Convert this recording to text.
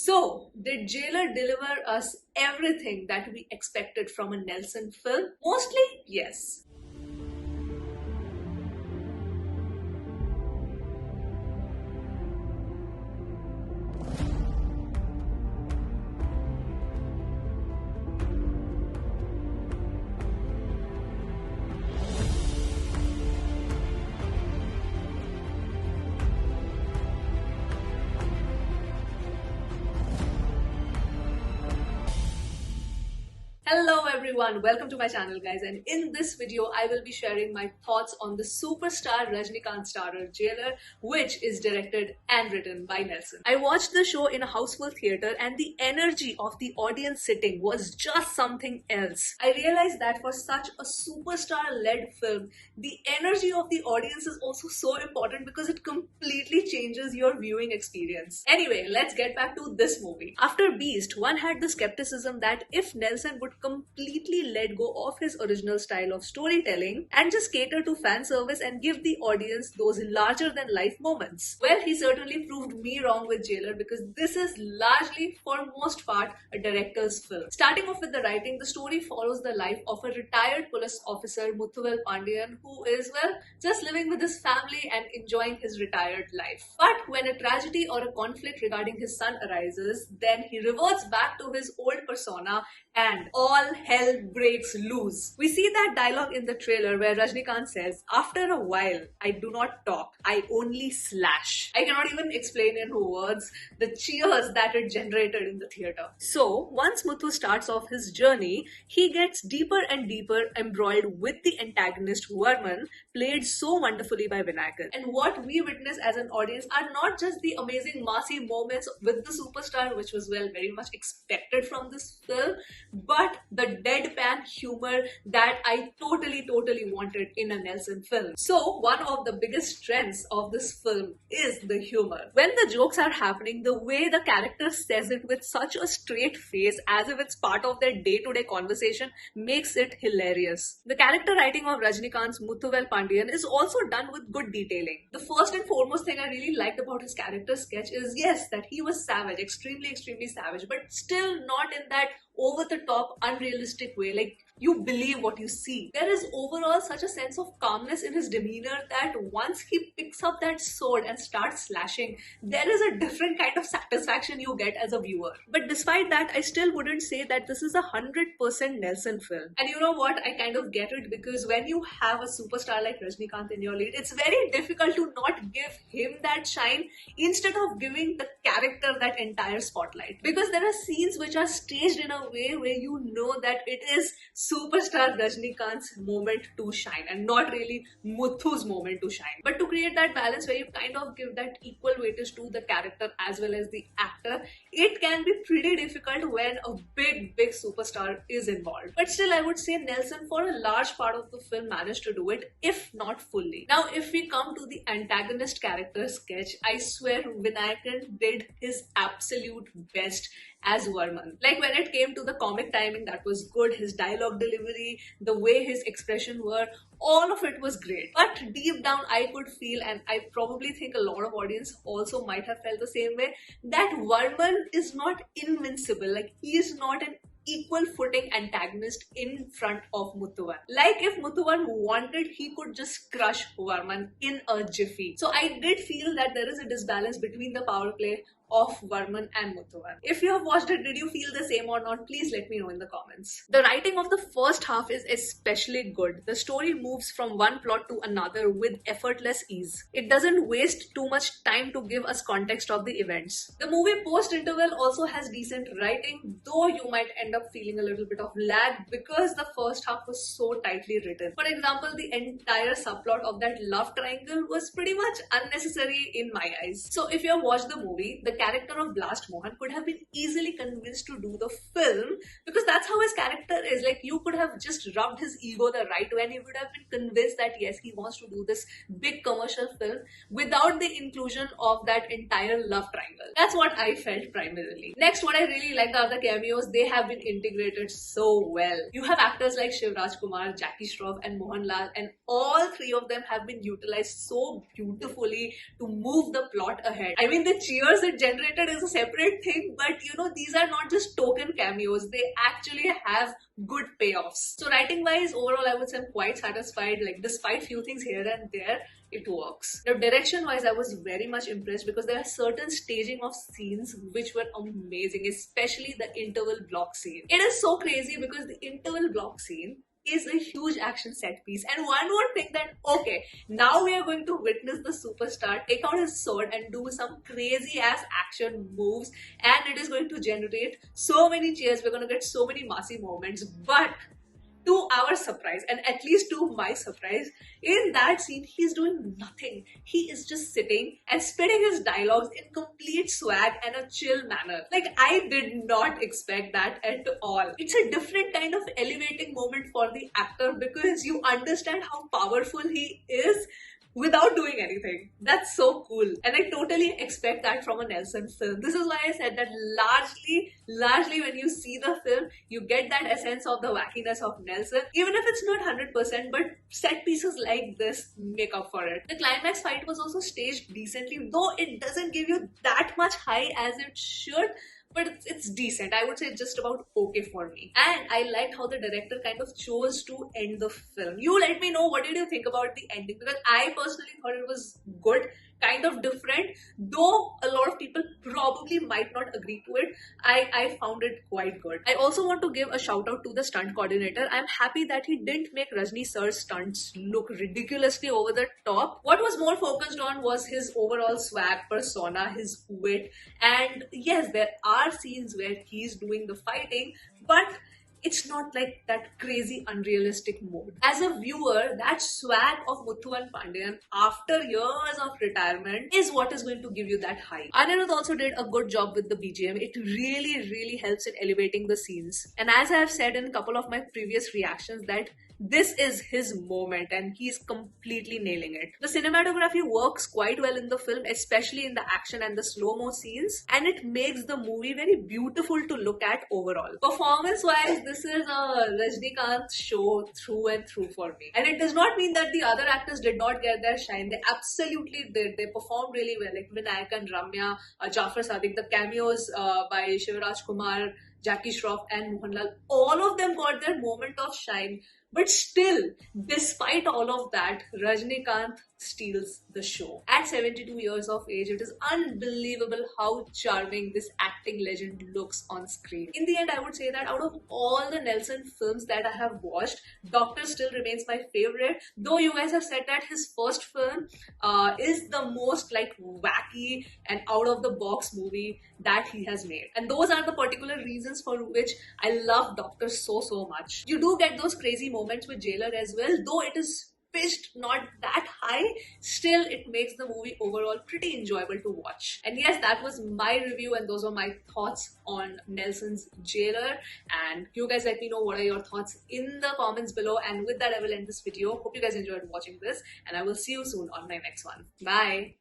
So, did Jailer deliver us everything that we expected from a Nelson film? Mostly, yes. Hello everyone, welcome to my channel guys, and in this video I will be sharing my thoughts on the superstar Rajnikant starrer Jailer, which is directed and written by Nelson. I watched the show in a houseful theatre and the energy of the audience sitting was just something else. I realized that for such a superstar-led film, the energy of the audience is also so important because it completely changes your viewing experience. Anyway, let's get back to this movie. After Beast, one had the skepticism that if Nelson would completely let go of his original style of storytelling and just cater to fan service and give the audience those larger than life moments. Well, he certainly proved me wrong with Jailer because this is largely, for most part, a director's film. Starting off with the writing, the story follows the life of a retired police officer, Muthuvel Pandian, who is, well, just living with his family and enjoying his retired life. But when a tragedy or a conflict regarding his son arises, then he reverts back to his old persona and all hell breaks loose. We see that dialogue in the trailer where Rajnikant says, "After a while, I do not talk, I only slash." I cannot even explain in words the cheers that it generated in the theatre. So, once Muthu starts off his journey, he gets deeper and deeper embroiled with the antagonist Varman, played so wonderfully by Vinayakan. And what we witness as an audience are not just the amazing massy moments with the superstar, which was, well, very much expected from this film, but the deadpan humor that I totally wanted in a Nelson film. So one of the biggest strengths of this film is the humor. When the jokes are happening, the way the character says it with such a straight face as if it's part of their day-to-day conversation makes it hilarious. The character writing of Rajnikant's Muthuvel Pandian is also done with good detailing. The first and foremost thing I really liked about his character sketch is, yes, that he was savage, extremely savage, but still not in that over-the-top, unrealistic way. Like, you believe what you see. There is overall such a sense of calmness in his demeanor that once he picks up that sword and starts slashing, there is a different kind of satisfaction you get as a viewer. But despite that, I still wouldn't say that this is a 100% Nelson film. And you know what? I kind of get it, because when you have a superstar like Rajnikant in your lead, it's very difficult to not give him that shine instead of giving the character that entire spotlight. Because there are scenes which are staged in a way where you know that it is superstar Rajnikant's moment to shine and not really Muthu's moment to shine. But to create that balance where you kind of give that equal weightage to the character as well as the actor, it can be pretty difficult when a big superstar is involved. But still, I would say Nelson for a large part of the film managed to do it, if not fully. Now, if we come to the antagonist character sketch, I swear Vinayakan did his absolute best as Varman. Like, when it came to the comic timing, that was good. His dialogue delivery, the way his expression were, all of it was great. But deep down, I could feel, and I probably think a lot of audience also might have felt the same way, that Varman is not invincible. Like, he is not an equal footing antagonist in front of Muthuvan. Like, if Muthuvan wanted, he could just crush Varman in a jiffy. So I did feel that there is a disbalance between the power play of Varman and Muthuvan. If you have watched it, did you feel the same or not? Please let me know in the comments. The writing of the first half is especially good. The story moves from one plot to another with effortless ease. It doesn't waste too much time to give us context of the events. The movie post-interval also has decent writing, though you might end up feeling a little bit of lag because the first half was so tightly written. For example, the entire subplot of that love triangle was pretty much unnecessary in my eyes. So if you have watched the movie, the character of Blast Mohan could have been easily convinced to do the film because that's how his character is. Like, you could have just rubbed his ego the right way and he would have been convinced that yes, he wants to do this big commercial film without the inclusion of that entire love triangle. That's what I felt primarily. Next, what I really liked are the cameos. They have been integrated so well. You have actors like Shivraj Kumar, Jackie Shroff and Mohanlal, and all three of them have been utilized so beautifully to move the plot ahead. I mean, the cheers it generated is a separate thing, but these are not just token cameos. They actually have good payoffs. So writing wise, overall, I would say I'm quite satisfied. Like, despite few things here and there, it works. Now, direction wise, I was very much impressed because there are certain staging of scenes which were amazing, especially the interval block scene. It is so crazy because the interval block scene is a huge action set piece. And one more thing, that okay, now we are going to witness the superstar take out his sword and do some crazy ass action moves, and it is going to generate so many cheers. We're going to get so many massy moments. But to our surprise, and at least to my surprise, in that scene, he's doing nothing. He is just sitting and spitting his dialogues in complete swag and a chill manner. Like, I did not expect that at all. It's a different kind of elevating moment for the actor because you understand how powerful he is without doing anything. That's so cool. And I totally expect that from a Nelson film. This is why I said that largely when you see the film, you get that essence of the wackiness of Nelson, even if it's not 100%, but set pieces like this make up for it. The climax fight was also staged decently, though it doesn't give you that much high as it should, but it's decent. I would say it's just about okay for me. And I liked how the director kind of chose to end the film. You let me know, what did you think about the ending? Because I personally thought it was good, kind of different, though a lot of people probably might not agree to it. I found it quite good. I also want to give a shout out to the stunt coordinator. I'm happy that he didn't make Rajni sir's stunts look ridiculously over the top. What was more focused on was his overall swag, persona, his wit. And yes, there are scenes where he's doing the fighting, but it's not like that crazy unrealistic mode. As a viewer, that swag of Muthu and Pandian after years of retirement is what is going to give you that high. Anirudh also did a good job with the BGM. It really helps in elevating the scenes. And as I have said in a couple of my previous reactions, that this is his moment and he's completely nailing it. The cinematography works quite well in the film, especially in the action and the slow-mo scenes, and it makes the movie very beautiful to look at overall. Performance-wise, this is a Rajnikant show through and through for me. And it does not mean that the other actors did not get their shine. They absolutely did. They performed really well, like Vinayak and Ramya, Jafar Sadiq, the cameos by Shivraj Kumar, Jackie Shroff and Mohanlal, all of them got their moment of shine. But still, despite all of that, Rajnikant steals the show. At 72 years of age, it is unbelievable how charming this acting legend looks on screen. In the end, I would say that out of all the Nelson films that I have watched, Doctor still remains my favorite. Though you guys have said that his first film is the most like wacky and out of the box movie that he has made. And those are the particular reasons for which I love Doctor so much. You do get those crazy moments with Jailer as well, though it is pitched not that high, still it makes the movie overall pretty enjoyable to watch. And yes, that was my review and those were my thoughts on Nelson's Jailer. And you guys let me know what are your thoughts in the comments below. And with that, I will end this video. Hope you guys enjoyed watching this and I will see you soon on my next one. Bye!